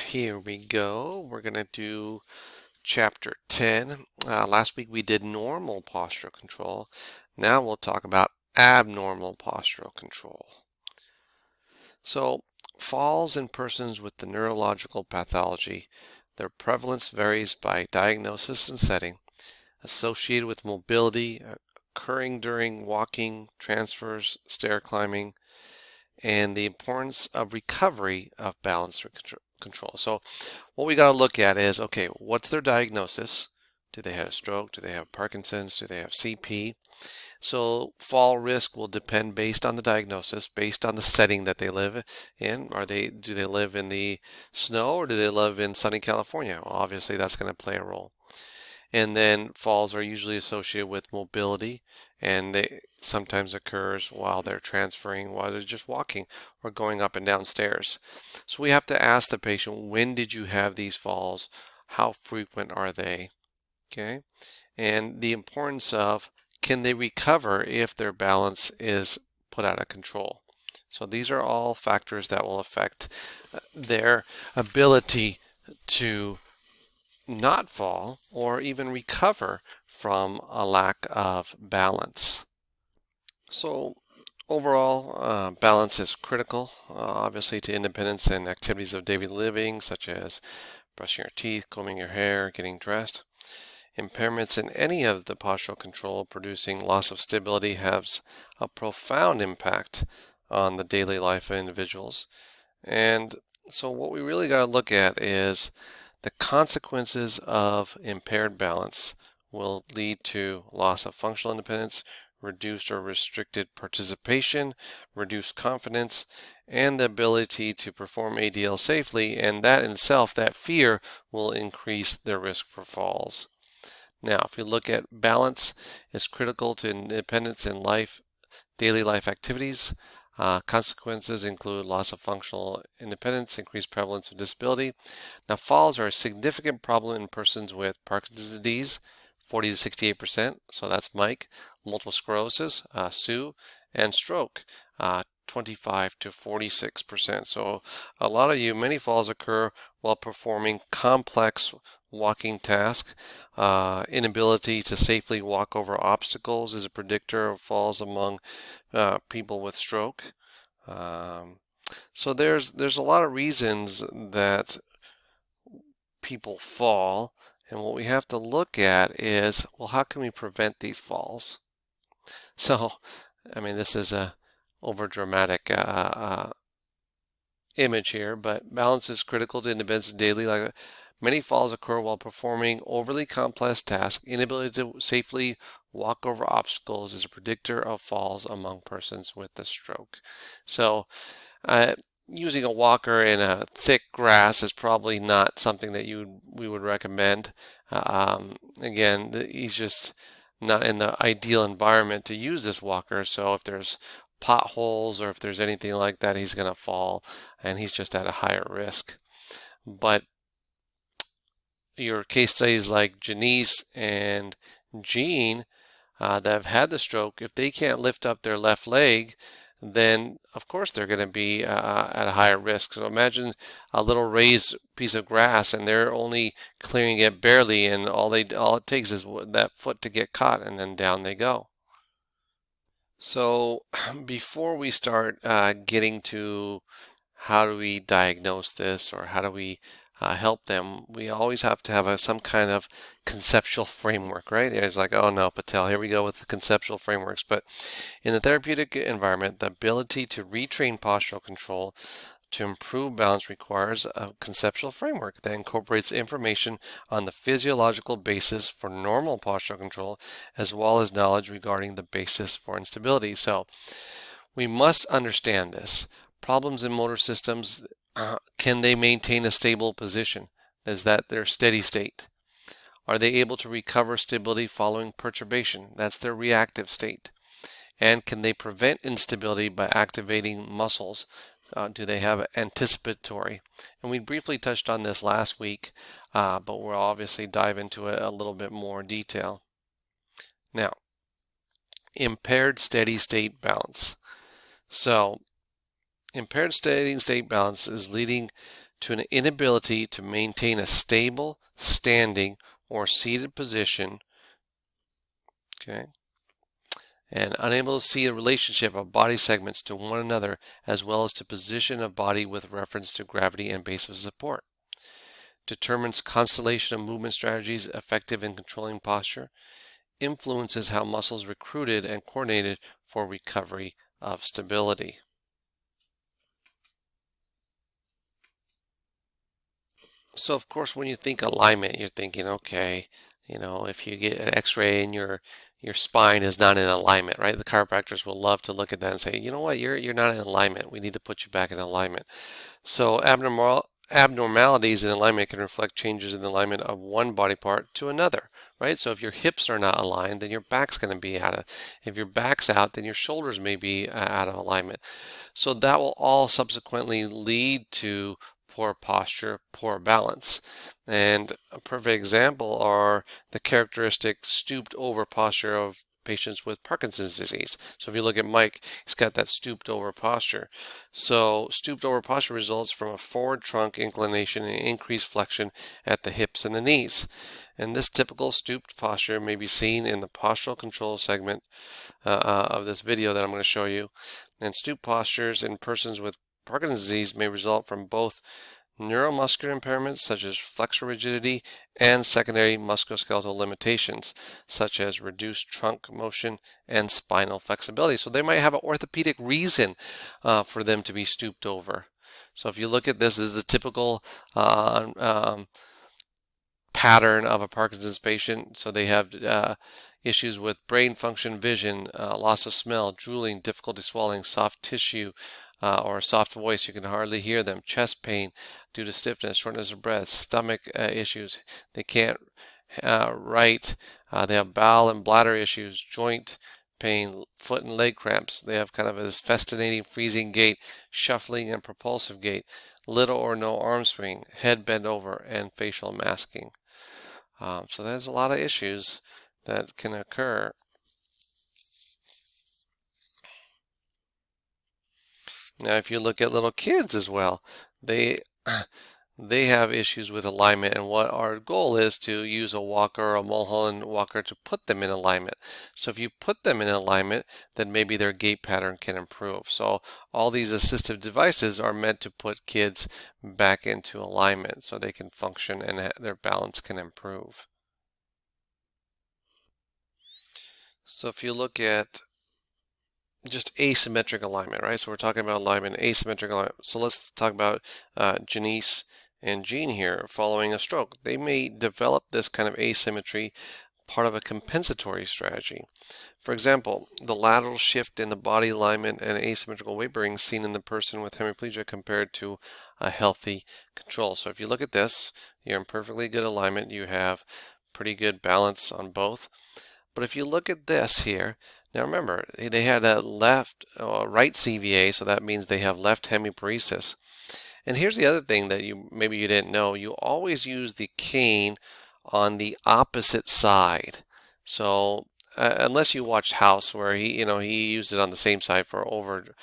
Here we go. We're going to do chapter 10. Last week we did normal postural control. Now we'll talk about abnormal postural control. So, falls in persons with the neurological pathology, their prevalence varies by diagnosis and setting, associated with mobility, occurring during walking, transfers, stair climbing, and the importance of recovery of balance control. So what we got to look at is, okay, what's their diagnosis? Do they have a stroke? Do they have Parkinson's? Do they have CP? So fall risk will depend based on the diagnosis, based on the setting that they live in. Do they live in the snow or do they live in sunny California? Well, obviously that's going to play a role. And then falls are usually associated with mobility, and they sometimes occurs while they're transferring, while they're just walking or going up and down stairs. So we have to ask the patient, when did you have these falls? How frequent are they? Okay. And the importance of, can they recover if their balance is put out of control? So these are all factors that will affect their ability to not fall or even recover from a lack of balance. So overall, balance is critical, obviously, to independence and activities of daily living, such as brushing your teeth, combing your hair, getting dressed. Impairments in any of the postural control producing loss of stability has a profound impact on the daily life of individuals. And so what we really got to look at is the consequences of impaired balance will lead to loss of functional independence, reduced or restricted participation, reduced confidence, and the ability to perform ADL safely, and that in itself, that fear, will increase their risk for falls. Now, if we look at balance, is critical to independence in daily life activities. Consequences include loss of functional independence, increased prevalence of disability. Now, falls are a significant problem in persons with Parkinson's disease, 40 to 68%, so that's Mike, multiple sclerosis, Sue, and stroke, 25 to 46%. So a lot of many falls occur while performing complex walking tasks. Inability to safely walk over obstacles is a predictor of falls among people with stroke. So there's a lot of reasons that people fall, and what we have to look at is, well, how can we prevent these falls? So, I mean, this is a over-dramatic image here, but balance is critical to independence in daily life. Many falls occur while performing overly complex tasks. Inability to safely walk over obstacles is a predictor of falls among persons with the stroke. So, using a walker in a thick grass is probably not something that we would recommend. Again, he's just not in the ideal environment to use this walker. So if there's potholes or if there's anything like that, he's going to fall, and he's just at a higher risk. But your case studies like Janice and Jean that have had the stroke, if they can't lift up their left leg, then of course they're going to be at a higher risk. So imagine a little raised piece of grass and they're only clearing it barely, and all it takes is that foot to get caught, and then down they go. So before we start getting to how do we diagnose this or how do we help them, we always have to have some kind of conceptual framework, right? It's like, oh no, Patel, here we go with the conceptual frameworks. But in the therapeutic environment, the ability to retrain postural control to improve balance requires a conceptual framework that incorporates information on the physiological basis for normal postural control, as well as knowledge regarding the basis for instability. So we must understand this. Problems in motor systems, can they maintain a stable position? Is that their steady state? Are they able to recover stability following perturbation? That's their reactive state. And can they prevent instability by activating muscles? Do they have anticipatory? And we briefly touched on this last week, but we'll obviously dive into it a little bit more detail. Now, impaired steady state balance. So impaired steady state balance is leading to an inability to maintain a stable, standing, or seated position, okay, and unable to see a relationship of body segments to one another as well as to position of body with reference to gravity and base of support. Determines constellation of movement strategies effective in controlling posture. Influences how muscles recruited and coordinated for recovery of stability. So of course, when you think alignment, you're thinking, okay, if you get an x-ray and your spine is not in alignment, right? The chiropractors will love to look at that and say, you know what, you're not in alignment. We need to put you back in alignment. So abnormalities in alignment can reflect changes in the alignment of one body part to another, right? So if your hips are not aligned, then your back's going to be out of. If your back's out, then your shoulders may be out of alignment. So that will all subsequently lead to poor posture, poor balance. And a perfect example are the characteristic stooped over posture of patients with Parkinson's disease. So if you look at Mike, he's got that stooped over posture. So stooped over posture results from a forward trunk inclination and increased flexion at the hips and the knees. And this typical stooped posture may be seen in the postural control segment of this video that I'm going to show you. And stooped postures in persons with Parkinson's disease may result from both neuromuscular impairments such as flexor rigidity and secondary musculoskeletal limitations such as reduced trunk motion and spinal flexibility. So they might have an orthopedic reason for them to be stooped over. So if you look at this is the typical pattern of a Parkinson's patient. So they have issues with brain function, vision, loss of smell, drooling, difficulty swallowing, soft tissue, or a soft voice. You can hardly hear them. Chest pain due to stiffness, shortness of breath, stomach issues. They can't write. They have bowel and bladder issues, joint pain, foot and leg cramps. They have kind of this festinating, freezing gait, shuffling and propulsive gait, little or no arm swing, head bent over, and facial masking. So there's a lot of issues that can occur. Now, if you look at little kids as well, they have issues with alignment, and what our goal is to use a walker or a Mulholland walker to put them in alignment. So if you put them in alignment, then maybe their gait pattern can improve. So all these assistive devices are meant to put kids back into alignment so they can function and their balance can improve. So if you look at just asymmetric alignment, right? So we're talking about alignment, asymmetric alignment. So let's talk about Janice and Jean here following a stroke. They may develop this kind of asymmetry, part of a compensatory strategy. For example, the lateral shift in the body alignment and asymmetrical weight bearing seen in the person with hemiplegia compared to a healthy control. So if you look at this, you're in perfectly good alignment. You have pretty good balance on both. But if you look at this here, now remember, they had a right CVA, so that means they have left hemiparesis. And here's the other thing that maybe you didn't know. You always use the cane on the opposite side. So unless you watched House, where he used it on the same side for over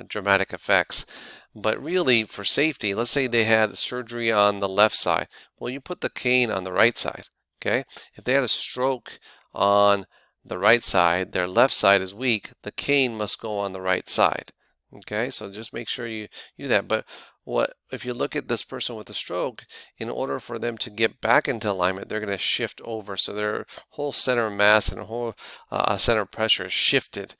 dramatic effects. But really, for safety, let's say they had surgery on the left side. Well, you put the cane on the right side. Okay, if they had a stroke on the right side, their left side is weak, the cane must go on the right side. Okay, so just make sure you do that. But if you look at this person with a stroke, in order for them to get back into alignment, they're going to shift over. So their whole center of mass and whole center of pressure is shifted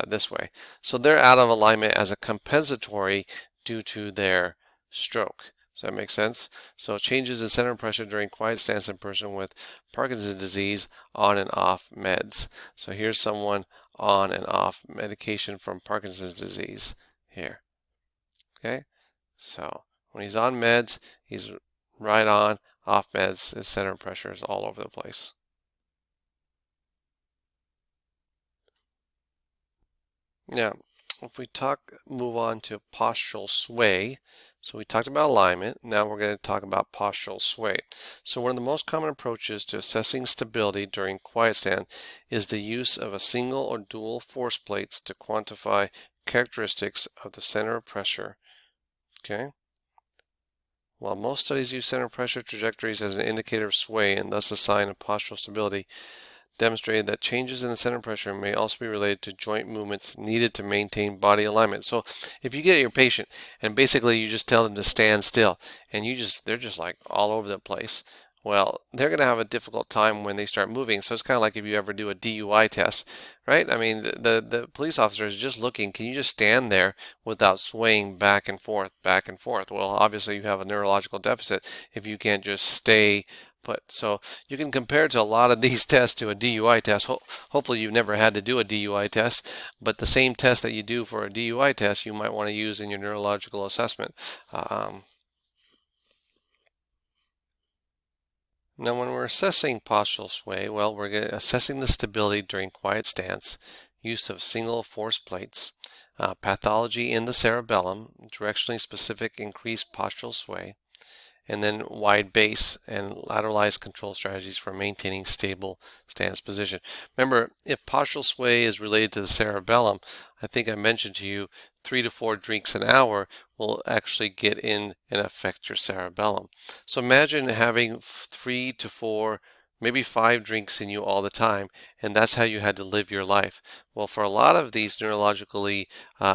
this way. So they're out of alignment as a compensatory due to their stroke. Does that make sense? So changes in center of pressure during quiet stance in person with Parkinson's disease on and off meds. So here's someone on and off medication from Parkinson's disease here. Okay, so when he's on meds, he's right on. Off meds, his center of pressure is all over the place. Now, if we move on to postural sway. So we talked about alignment. Now we're going to talk about postural sway. So one of the most common approaches to assessing stability during quiet stand is the use of a single or dual force plates to quantify characteristics of the center of pressure. Okay. While most studies use center pressure trajectories as an indicator of sway and thus a sign of postural stability, demonstrated that changes in the center pressure may also be related to joint movements needed to maintain body alignment. So if you get your patient and basically you just tell them to stand still and they're just like all over the place, well, they're going to have a difficult time when they start moving. So it's kind of like if you ever do a DUI test, right? I mean, the police officer is just looking, can you just stand there without swaying back and forth, back and forth? Well, obviously you have a neurological deficit if you can't just stay put. So you can compare to a lot of these tests to a DUI test. Hopefully you've never had to do a DUI test, but the same test that you do for a DUI test, you might want to use in your neurological assessment. Now, when we're assessing postural sway, well, we're assessing the stability during quiet stance, use of single force plates, pathology in the cerebellum, directionally specific increased postural sway, and then wide base and lateralized control strategies for maintaining stable stance position. Remember, if postural sway is related to the cerebellum, I think I mentioned to you 3 to 4 drinks an hour will actually get in and affect your cerebellum. So imagine having 3 to 4, maybe 5 drinks in you all the time, and that's how you had to live your life. Well, for a lot of these neurologically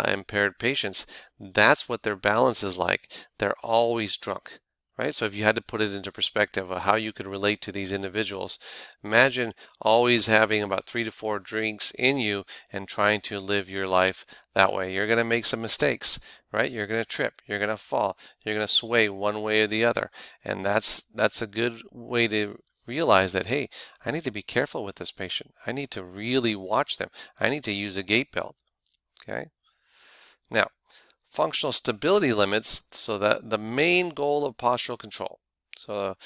impaired patients, that's what their balance is like. They're always drunk. Right? So if you had to put it into perspective of how you could relate to these individuals, imagine always having about 3 to 4 drinks in you and trying to live your life that way. You're going to make some mistakes, right? You're going to trip, you're going to fall, you're going to sway one way or the other. And that's a good way to realize that, hey, I need to be careful with this patient. I need to really watch them. I need to use a gait belt. Okay? Now, functional stability limits, so that the main goal of postural control. So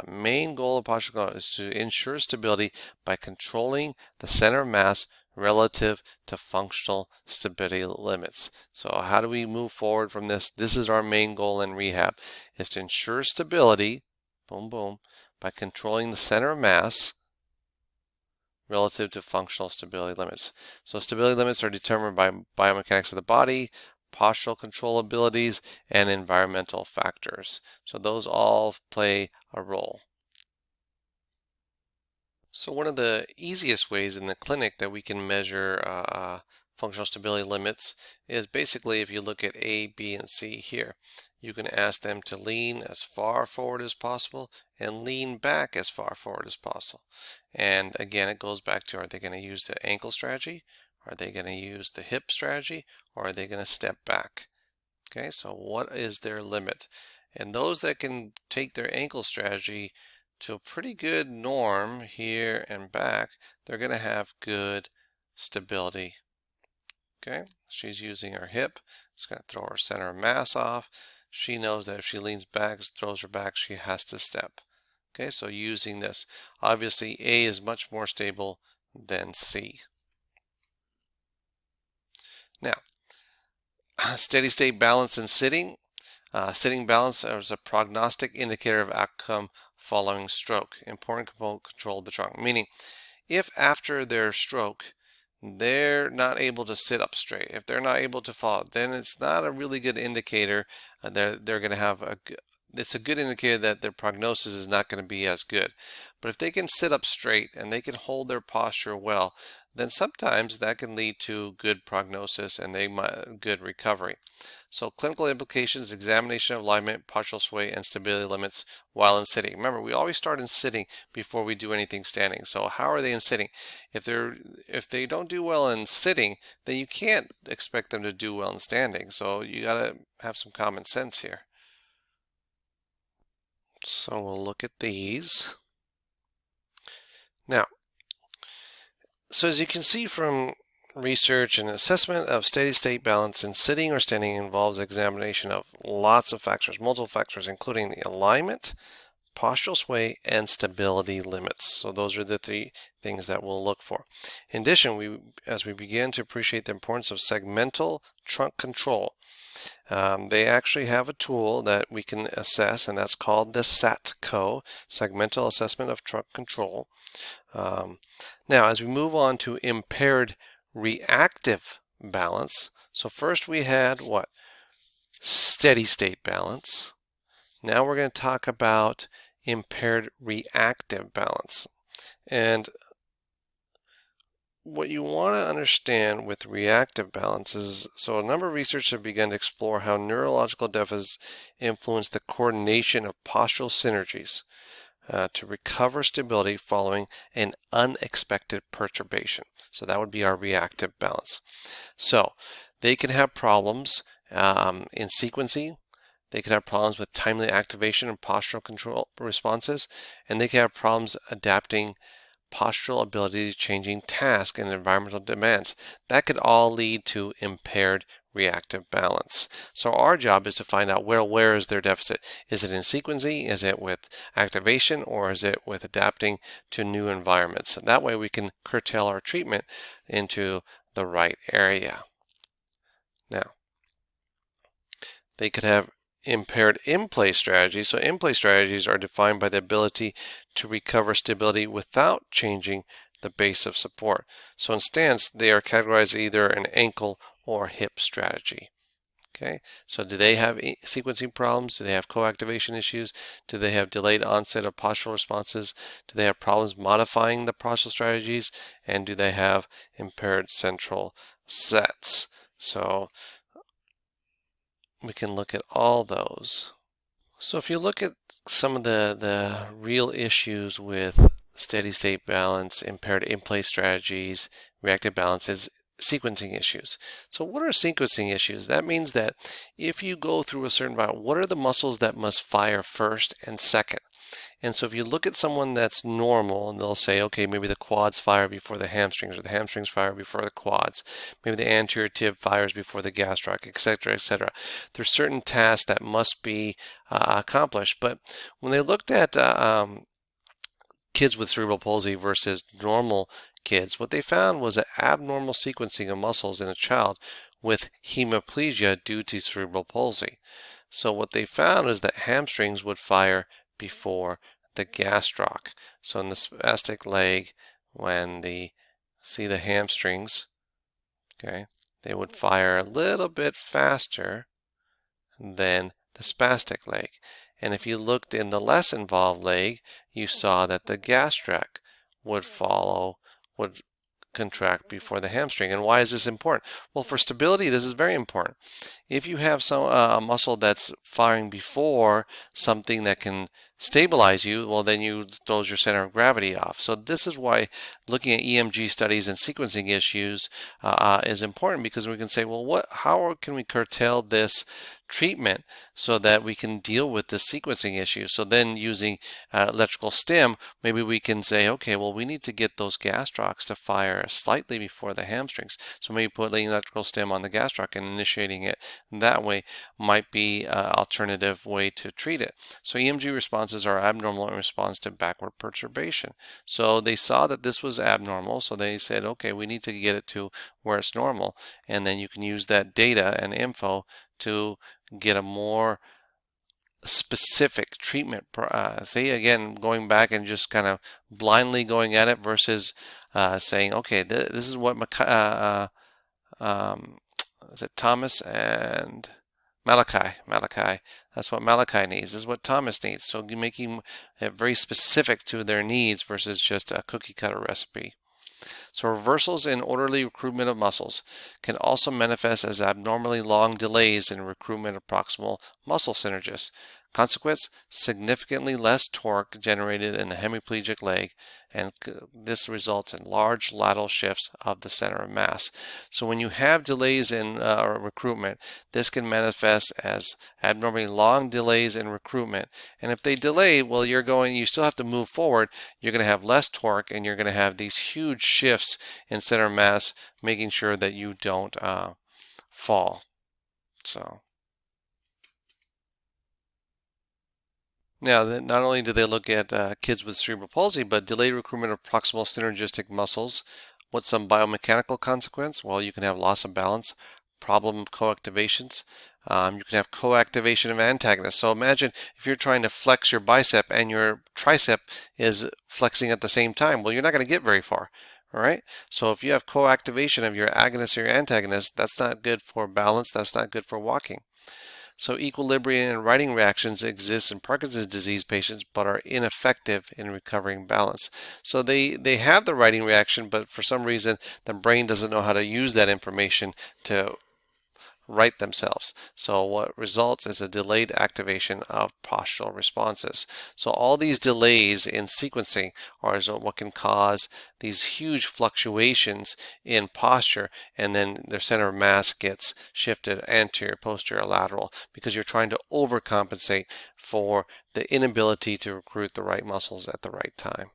main goal of postural control is to ensure stability by controlling the center of mass relative to functional stability limits. So how do we move forward from this? This is our main goal in rehab, is to ensure stability, boom, boom, by controlling the center of mass relative to functional stability limits. So stability limits are determined by biomechanics of the body, postural control abilities, and environmental factors. So those all play a role. So one of the easiest ways in the clinic that we can measure functional stability limits is basically if you look at A, B, and C here. You can ask them to lean as far forward as possible and lean back as far forward as possible. And again, it goes back to, are they going to use the ankle strategy? Are they going to use the hip strategy? Or are they going to step back? Okay, so what is their limit? And those that can take their ankle strategy to a pretty good norm here and back, they're going to have good stability. Okay, she's using her hip. It's going to throw her center of mass off. She knows that if she leans back, throws her back, she has to step. Okay, so using this. Obviously, A is much more stable than C. Now, steady state balance in sitting. Sitting balance is a prognostic indicator of outcome following stroke. Important component, control of the trunk. Meaning, if after their stroke, they're not able to sit up straight, if they're not able to fall, then it's not a really good indicator that they're going to have it's a good indicator that their prognosis is not going to be as good. But if they can sit up straight and they can hold their posture well, then sometimes that can lead to good prognosis and good recovery. So clinical implications, examination of alignment, postural sway, and stability limits while in sitting. Remember, we always start in sitting before we do anything standing. So how are they in sitting? If they don't do well in sitting, then you can't expect them to do well in standing. So you got to have some common sense here. So we'll look at these. Now, so as you can see from research, and assessment of steady state balance in sitting or standing involves examination of lots of factors, multiple factors, including the alignment, postural sway, and stability limits. So those are the 3 things that we'll look for. In addition, as we begin to appreciate the importance of segmental trunk control, they actually have a tool that we can assess, and that's called the SATCO, Segmental Assessment of Trunk Control. Now, as we move on to impaired reactive balance, so first we had what? Steady state balance. Now we're going to talk about impaired reactive balance. And what you want to understand with reactive balance is, so a number of researchers have begun to explore how neurological deficits influence the coordination of postural synergies to recover stability following an unexpected perturbation. So that would be our reactive balance. So they can have problems in sequencing. They could have problems with timely activation and postural control responses, and they can have problems adapting postural ability to changing tasks and environmental demands. That could all lead to impaired reactive balance. So our job is to find out where is their deficit. Is it in sequencing? Is it with activation? Or is it with adapting to new environments? And that way we can curtail our treatment into the right area. Now, they could have impaired InPlace strategies. So InPlace strategies are defined by the ability to recover stability without changing the base of support. So instead, they are categorized either an ankle or hip strategy. Okay, so do they have sequencing problems? Do they have co-activation issues? Do they have delayed onset of postural responses? Do they have problems modifying the postural strategies? And do they have impaired central sets? So we can look at all those. So if you look at some of the real issues with steady state balance, impaired InPlace strategies, reactive balance is sequencing issues. So what are sequencing issues? That means that if you go through a certain environment, what are the muscles that must fire first and second? And so if you look at someone that's normal, and they'll say, okay, maybe the quads fire before the hamstrings, or the hamstrings fire before the quads. Maybe the anterior tib fires before the gastroc, etc., etc. There's certain tasks that must be accomplished. But when they looked at kids with cerebral palsy versus normal kids, what they found was an abnormal sequencing of muscles in a child with hemiplegia due to cerebral palsy. So what they found is that hamstrings would fire before the gastroc. So in the spastic leg, when see the hamstrings, okay, they would fire a little bit faster than the spastic leg. And if you looked in the less involved leg, you saw that the gastroc would contract before the hamstring. And why is this important? Well, for stability, this is very important. If you have a muscle that's firing before something that can stabilize you, well, then you throws your center of gravity off. So this is why looking at EMG studies and sequencing issues is important, because we can say, well, how can we curtail this treatment so that we can deal with the sequencing issue? So then using electrical stim, maybe we can say, okay, well, we need to get those gastrocs to fire slightly before the hamstrings. So maybe putting electrical stim on the gastroc and initiating it that way might be an alternative way to treat it. So EMG responses are abnormal in response to backward perturbation. So they saw that this was abnormal, so they said, okay, we need to get it to where it's normal, and then you can use that data and info to get a more specific treatment. See, again, going back and just kind of blindly going at it versus saying, okay, this is what is it Thomas and Malachi? That's what Malachi needs. This is what Thomas needs. So making it very specific to their needs versus just a cookie cutter recipe. So reversals in orderly recruitment of muscles can also manifest as abnormally long delays in recruitment of proximal muscle synergists. Consequence, significantly less torque generated in the hemiplegic leg, and this results in large lateral shifts of the center of mass. So when you have delays in recruitment, this can manifest as abnormally long delays in recruitment. And if they delay, well, you still have to move forward. You're going to have less torque, and you're going to have these huge shifts in center of mass, making sure that you don't fall. So. Now, not only do they look at kids with cerebral palsy, but delayed recruitment of proximal synergistic muscles. What's some biomechanical consequence? Well, you can have loss of balance, problem of coactivations. You can have coactivation of antagonists. So imagine if you're trying to flex your bicep and your tricep is flexing at the same time. Well, you're not going to get very far. All right. So if you have coactivation of your agonist or your antagonist, that's not good for balance. That's not good for walking. So equilibrium and righting reactions exist in Parkinson's disease patients but are ineffective in recovering balance. So they have the righting reaction, but for some reason the brain doesn't know how to use that information to right themselves. So what results is a delayed activation of postural responses. So all these delays in sequencing are what can cause these huge fluctuations in posture, and then their center of mass gets shifted anterior, posterior, lateral, because you're trying to overcompensate for the inability to recruit the right muscles at the right time.